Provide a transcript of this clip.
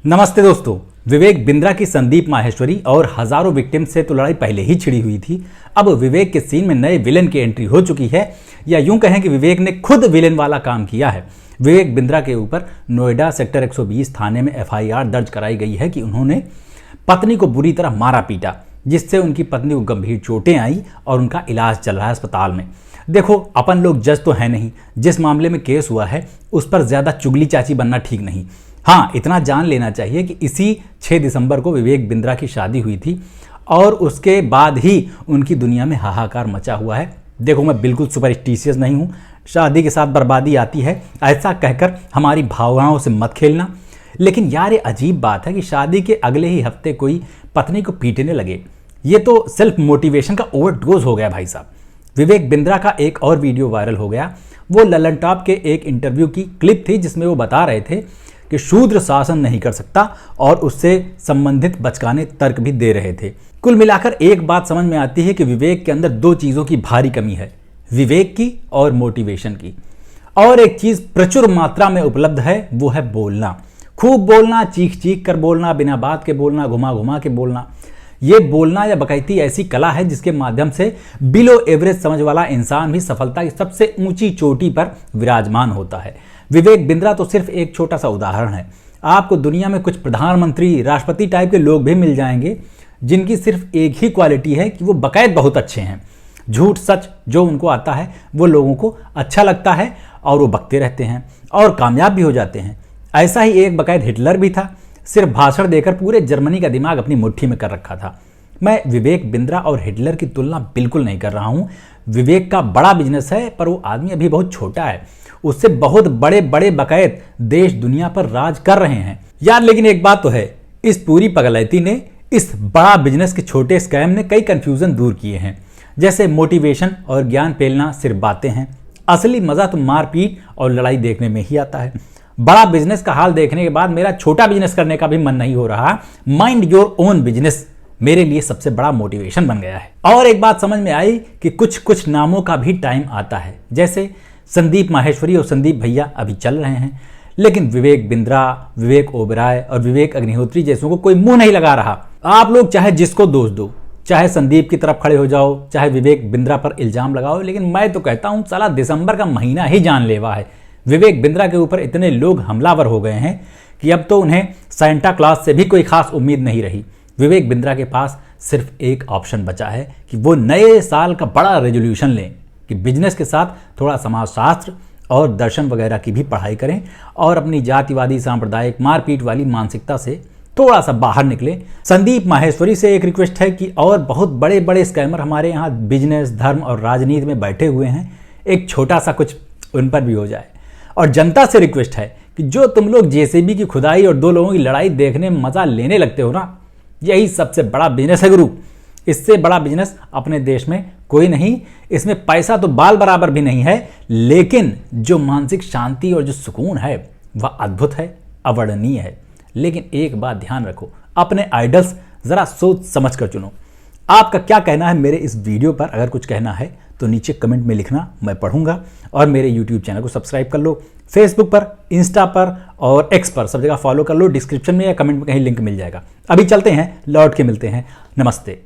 नमस्ते दोस्तों। विवेक बिंद्रा की संदीप माहेश्वरी और हजारों विक्टिम से तो लड़ाई पहले ही छिड़ी हुई थी। अब विवेक के सीन में नए विलेन की एंट्री हो चुकी है, या यूं कहें कि विवेक ने खुद विलेन वाला काम किया है। विवेक बिंद्रा के ऊपर नोएडा सेक्टर 120 थाने में एफआईआर दर्ज कराई गई है कि उन्होंने पत्नी को बुरी तरह मारा पीटा, जिससे उनकी पत्नी को गंभीर चोटें आई और उनका इलाज चल रहा है अस्पताल में। देखो, अपन लोग जज तो है नहीं, जिस मामले में केस हुआ है उस पर ज्यादा चुगली चाची बनना ठीक नहीं। हाँ, इतना जान लेना चाहिए कि इसी 6 दिसंबर को विवेक बिंद्रा की शादी हुई थी और उसके बाद ही उनकी दुनिया में हाहाकार मचा हुआ है। देखो, मैं बिल्कुल सुपरस्टिशियस नहीं हूँ, शादी के साथ बर्बादी आती है ऐसा कहकर हमारी भावनाओं से मत खेलना। लेकिन यार, ये अजीब बात है कि शादी के अगले ही हफ्ते कोई पत्नी को पीटने लगे। ये तो सेल्फ मोटिवेशन का ओवरडोज हो गया भाई साहब। विवेक बिंद्रा का एक और वीडियो वायरल हो गया। वो ललन टॉप के एक इंटरव्यू की क्लिप थी जिसमें वो बता रहे थे कि शूद्र शासन नहीं कर सकता और उससे संबंधित बचकाने तर्क भी दे रहे थे। कुल मिलाकर एक बात समझ में आती है कि विवेक के अंदर दो चीज़ों की भारी कमी है, विवेक की और मोटिवेशन की। और एक चीज़ प्रचुर मात्रा में उपलब्ध है, वो है बोलना। खूब बोलना, चीख चीख कर बोलना, बिना बात के बोलना, घुमा घुमा के बोलना। ये बोलना या बकैती ऐसी कला है जिसके माध्यम से बिलो एवरेज समझ वाला इंसान भी सफलता की सबसे ऊंची चोटी पर विराजमान होता है। विवेक बिंद्रा तो सिर्फ एक छोटा सा उदाहरण है। आपको दुनिया में कुछ प्रधानमंत्री, राष्ट्रपति टाइप के लोग भी मिल जाएंगे जिनकी सिर्फ एक ही क्वालिटी है कि वो बकायद बहुत अच्छे हैं। झूठ सच जो उनको आता है वो लोगों को अच्छा लगता है और वो बकते रहते हैं और कामयाब भी हो जाते हैं। ऐसा ही एक बकायद हिटलर भी था, सिर्फ भाषण देकर पूरे जर्मनी का दिमाग अपनी मुट्ठी में कर रखा था। मैं विवेक बिंद्रा और हिटलर की तुलना बिल्कुल नहीं कर रहा हूं। विवेक का बड़ा बिजनेस है पर वो आदमी अभी बहुत छोटा है, उससे बहुत बड़े बड़े बकायद देश दुनिया पर राज कर रहे हैं यार। लेकिन एक बात तो है, इस पूरी पगलैती ने, इस बड़ा बिजनेस के छोटे स्कैम ने कई कंफ्यूजन दूर किए हैं। जैसे मोटिवेशन और ज्ञान फैलना सिर्फ बातें हैं, असली मजा तो मारपीट और लड़ाई देखने में ही आता है। बड़ा बिजनेस का हाल देखने के बाद मेरा छोटा बिजनेस करने का भी मन नहीं हो रहा। माइंड योर ओन बिजनेस मेरे लिए सबसे बड़ा मोटिवेशन बन गया है। और एक बात समझ में आई कि कुछ कुछ नामों का भी टाइम आता है। जैसे संदीप माहेश्वरी और संदीप भैया अभी चल रहे हैं, लेकिन विवेक बिंद्रा, विवेक ओबराय और विवेक अग्निहोत्री जैसों को कोई मुंह नहीं लगा रहा। आप लोग चाहे जिसको दोष दो, चाहे संदीप की तरफ खड़े हो जाओ, चाहे विवेक बिंद्रा पर इल्जाम लगाओ, लेकिन मैं तो कहता हूं साला दिसंबर का महीना ही जानलेवा है। विवेक बिंद्रा के ऊपर इतने लोग हमलावर हो गए हैं कि अब तो उन्हें सेंटा क्लॉज से भी कोई खास उम्मीद नहीं रही। विवेक बिंद्रा के पास सिर्फ एक ऑप्शन बचा है कि वो नए साल का बड़ा रेजोल्यूशन लें कि बिजनेस के साथ थोड़ा समाजशास्त्र और दर्शन वगैरह की भी पढ़ाई करें और अपनी जातिवादी, सांप्रदायिक, मारपीट वाली मानसिकता से थोड़ा सा बाहर निकले। संदीप माहेश्वरी से एक रिक्वेस्ट है कि और बहुत बड़े बड़े स्कैमर हमारे यहाँ बिजनेस, धर्म और राजनीति में बैठे हुए हैं, एक छोटा सा कुछ उन पर भी हो जाए। और जनता से रिक्वेस्ट है कि जो तुम लोग जेसीबी की खुदाई और दो लोगों की लड़ाई देखने में मजा लेने लगते हो ना, यही सबसे बड़ा बिजनेस है गुरु। इससे बड़ा बिजनेस अपने देश में कोई नहीं। इसमें पैसा तो बाल बराबर भी नहीं है, लेकिन जो मानसिक शांति और जो सुकून है वह अद्भुत है, अवर्णनीय है। लेकिन एक बात ध्यान रखो, अपने आइडल्स जरा सोच समझ कर चुनो। आपका क्या कहना है मेरे इस वीडियो पर? अगर कुछ कहना है तो नीचे कमेंट में लिखना, मैं पढ़ूंगा। और मेरे यूट्यूब चैनल को सब्सक्राइब कर लो, फेसबुक पर, इंस्टा पर और एक्स पर, सब जगह फॉलो कर लो। डिस्क्रिप्शन में या कमेंट में कहीं लिंक मिल जाएगा। अभी चलते हैं, लौट के मिलते हैं। नमस्ते।